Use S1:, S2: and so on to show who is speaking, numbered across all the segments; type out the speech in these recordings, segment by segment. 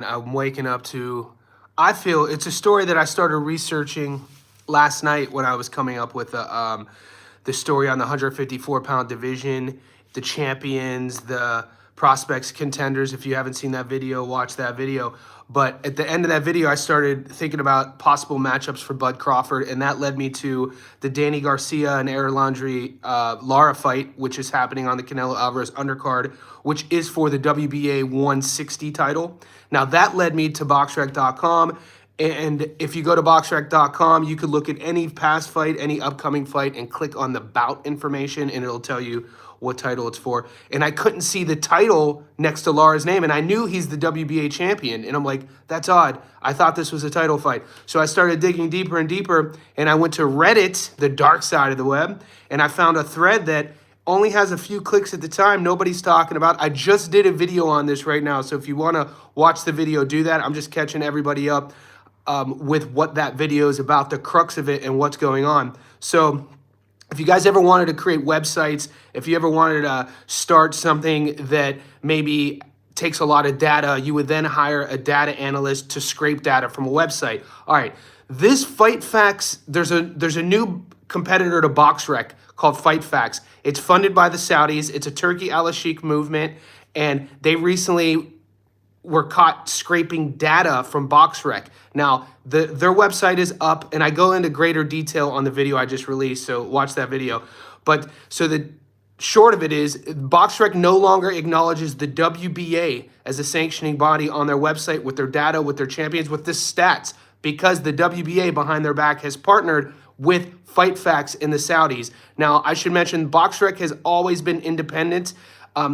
S1: I'm waking up to, I feel it's a story that I started researching last night when I was coming up with the story on the 154-pound division, the champions, the prospects, contenders. If you haven't seen that video, watch that video. But at the end of that video, I started thinking about possible matchups for Bud Crawford, and that led me to the Danny Garcia and Aaron Landry Lara fight, which is happening on the Canelo Alvarez undercard, which is for the WBA 160 title. Now, that led me to BoxRec.com. And if you go to BoxRec.com, you could look at any past fight, any upcoming fight, and click on the bout information, and it'll tell you what title it's for. And I couldn't see the title next to Lara's name, and I knew he's the WBA champion. And I'm like, that's odd. I thought this was a title fight. So I started digging deeper and deeper, and I went to Reddit, the dark side of the web, and I found a thread that only has a few clicks at the time. Nobody's talking about. I just did a video on this right now, so if you want to watch the video, do that. I'm just catching everybody up with what that video is about, the crux of it and what's going on. So if you guys ever wanted to create websites, if you ever wanted to start something that maybe takes a lot of data, you would then hire a data analyst to scrape data from a website. All right, this Fight Facts, there's a new competitor to BoxRec called Fight Facts. It's funded by the Saudis. It's a Turkey al-Sheikh movement, and they recently were caught scraping data from BoxRec. Now, their website is up, and I go into greater detail on the video I just released, so watch that video. But so the short of it is, BoxRec no longer acknowledges the WBA as a sanctioning body on their website with their data, with their champions, with the stats, because the WBA behind their back has partnered with Fight Facts in the Saudis. Now, I should mention BoxRec has always been independent.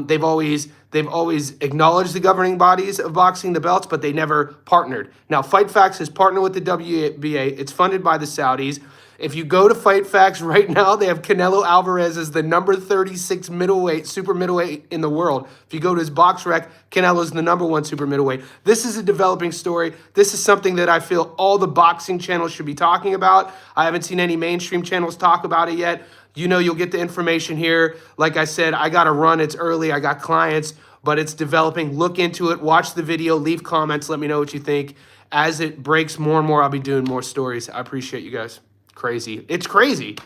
S1: They've always acknowledged the governing bodies of boxing, the belts, but they never partnered. Now, Fight Facts has partnered with the WBA. It's funded by the Saudis. If you go to Fight Facts right now, they have Canelo Alvarez as the number 36 middleweight, super middleweight in the world. If you go to his BoxRec, Canelo's the number 1 super middleweight. This is a developing story. This is something that I feel all the boxing channels should be talking about. I haven't seen any mainstream channels talk about it yet. You know, you'll get the information here. Like I said, I got to run. It's early. I got clients, but it's developing. Look into it. Watch the video. Leave comments. Let me know what you think. As it breaks more and more, I'll be doing more stories. I appreciate you guys. Crazy. It's crazy.